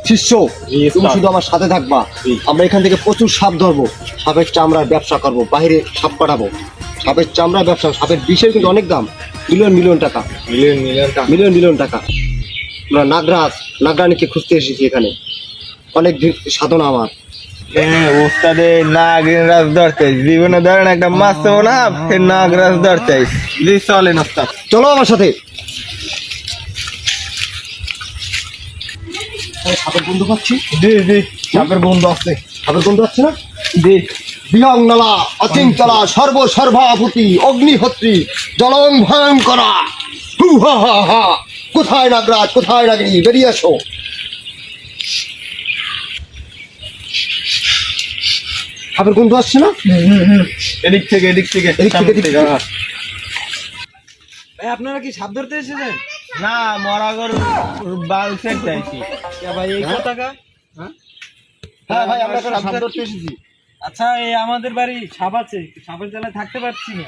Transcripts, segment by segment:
শিষ্য, তুমি শুধু আমার সাথে থাকবা। আমরা এখান থেকে প্রচুর সাপ ধরবো, সাপের চামড়ার ব্যবসা করবো, বাইরে সাপ পাঠাবো। সাপের চামড়ার ব্যবসা, সাপের বিষের কিন্তু অনেক দাম, মিলিয়ন মিলিয়ন টাকা, মিলিয়ন মিলিয়ন টাকা। আমরা নাগরানীকে খুঁজতে এসেছি এখানে, অনেক দিন সাধনা আমার। ওস্তাদে নাগরাজ ধরতে জীবনে ধরেন একটা মাছ তো না, ফের নাগরাজ ধরতে চলেন ওস্তাদ। চলো আমার সাথে। সাপের বন্ধু পাচ্ছি। জি জি, সাপের বন্ধু আছে। সাপের বন্ধু আছে না? জি। বিহংনলা অচিঞ্চলা সর্বসর্বাভূতি অগ্নিহোত্রী জলং ভয়ঙ্করা হু হা হা হা। কোথায় নাগরাজ, কোথায় নাগিনী, বেরিয়ে এসো। সাপের বন্ধু আসছে না? এদিক থেকে এদিক থেকে, এদিক থেকে। ভাই আপনারা কি সাপ ধরতে এসেছেন? না, মরা গরুর বাল সেট চাইছি। ভাই এই টাকা। হ্যাঁ ভাই, আমরা এখানে সাপ ধরতে এসেছি। আচ্ছা, এই আমাদের বাড়ি সাপ আছে, সাপের জ্বালায় থাকতে পারছি না।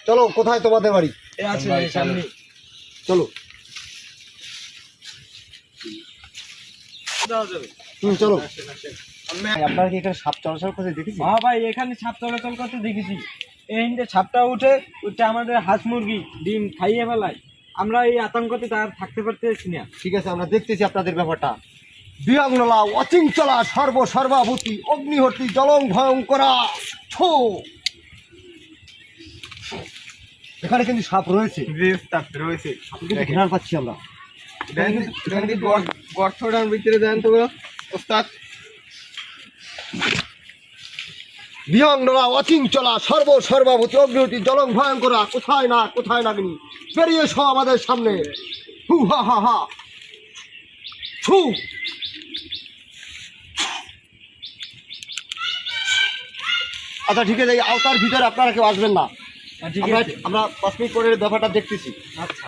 চলো, কোথায় তোমাদের বাড়ি? এই আছে এই সামনে। চলো। যাওয়া যাবে। চলো। আপনারা কি এখানে সাপ চলাচল করতে দেখেছি? হ্যাঁ ভাই, এখানে সাপ চলাচল করতে দেখেছি। এই সাপটা উঠে আমাদের হাঁস মুরগি ডিম খাইয়ে ফেলায়। আমরা এই আতঙ্কতে তার থাকতে পারতেছি না। ঠিক আছে, আমরা দেখতেছি আপনাদের ব্যাপারটা। বিহংনলা অচিঞ্চলা সর্বসর্বাভূতি অগ্নিহোত্রী জলং ভয়ঙ্করা ছো। এখানে কিন্তু সাপ রয়েছে, জি ওস্তাদ রয়েছে। ঘৃণা পাচ্ছি আমরা। গর্তটার ভিতরে দেন তো ওস্তাদ। বিহংনলা অচিঞ্চলা সর্বসর্বাভূতি অগ্নিহোত্রী জলং ভয়ঙ্করা কোথায় না, কোথায় নাগিনী, বেরিয়ে এসো আমাদের সামনে। হু হা হা হা ছু। আচ্ছা ঠিক আছে, এই আওতার ভিতরে আপনারা কেউ আসবেন না। ঠিক আমরা আছে। আমরা 5 মিনিট পরে ব্যাপারটা দেখতেছি। আচ্ছা।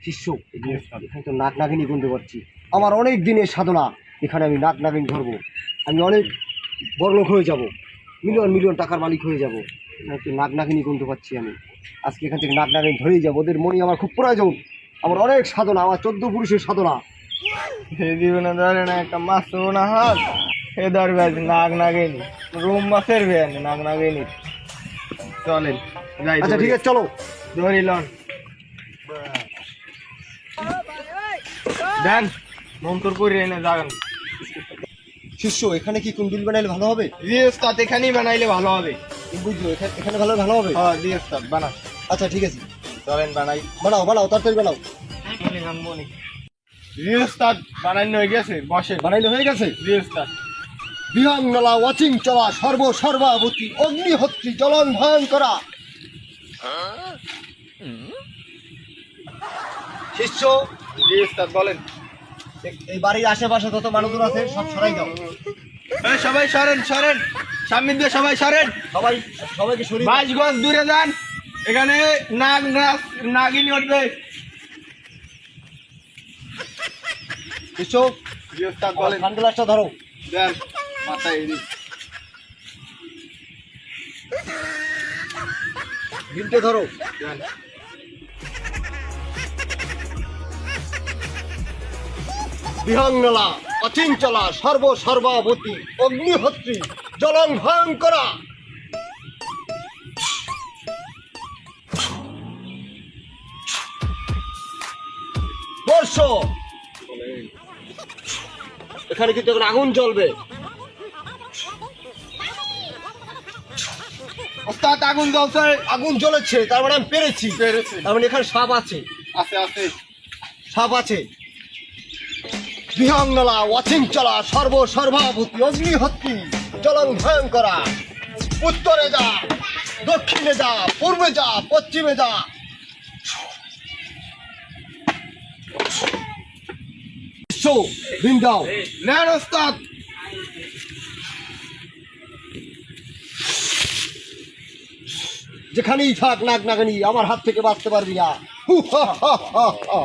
শিষ্য, এখানে তো নাগ নাগিনী গুনতে পারছি। আমার অনেক দিনের সাধনা, এখানে আমি নাগ নাগিনী ধরবো। আমি অনেক বড়লোক হয়ে যাব, মিলিয়ন মিলিয়ন টাকার মালিক হয়ে যাব। এখানে তো নাগ নাগিনী গুনতে পারছি আমি। আজকে এখান থেকে নাগ নাগিনী ধরেই যাবো, ওদের মনি আমার খুব প্রয়োজন। আমার অনেক সাধনা, আমার 14 পুরুষের সাধনা। এই জীবনে ধরেন একটা মাছ তো না হাত, এ ধরবে আজ নাগ নাগিনী, রুম মাছের ভ্যান নাগ নাগিনী। চলেন যাই। আচ্ছা ঠিক আছে, চলো। ধরিলন দেন মন্তর করে এনে যাবেন। শিষ্য, এখানে কি কুন্ডিল বানাইলে ভালো হবে? জি ওস্তাদ, এখানেই বানাইলে ভালো হবে। বুঝলো, এখানে ভালো ভালো হবে। হ্যাঁ জি ওস্তাদ, বানান। আচ্ছা ঠিক আছে, চলেন বানাই। বানাও বানাও, তাড়াতাড়ি বানাও। জি ওস্তাদ, বানানো হয়ে গেছে, বসে। বানাইলে হয়ে গেছে। জি ওস্তাদ। বিহংনলা অচিঞ্চলা সর্বসর্বাভূতি অগ্নিহোত্রী জলং ভয়ঙ্করা। শিষ্য, জি ওস্তাদ, বলেন। এই বাড়ির আশেপাশে যত মানুষজন আছে সব সরাই দাও। এই সবাই সরেন সরেন, সামনে দিয়ে সবাই সরেন। সবাইকে সরিয়ে 22 গজ দূরে যান, এখানে নাগিনী উঠবে। শিষ্য, জি ওস্তাদ, বলেন। সানগ্লাসটা ধরো। দেন মাথায় এদিক। বিলটে ধরো। দেন। বিহংনলা অচিঞ্চলা সর্বসর্বাভূতি অগ্নিহোত্রী জলং ভয়ঙ্করা। বর্ষ, এখানে কিন্তু এখন আগুন জ্বলবে। ওস্তাদ, আগুন জ্বলছে। আগুন জ্বলেছে, তার মানে আমি পেরেছি। পেরেছি। তার মানে এখানে সাপ আছে, আছে আছে। সাপ আছে। বিহংনলা অচিঞ্চলা সর্বসর্বাভূতি অগ্নিহোত্রী জলং ভয়ঙ্করা। উত্তরে যা, দক্ষিণে যা, পূর্বে যা, পশ্চিমে যা। দাও। নেন ওস্তাদ। যেখানেই থাক নাগ নাগিনী, আমার হাত থেকে বাঁচতে পারবি না। হু হা হা হা হা।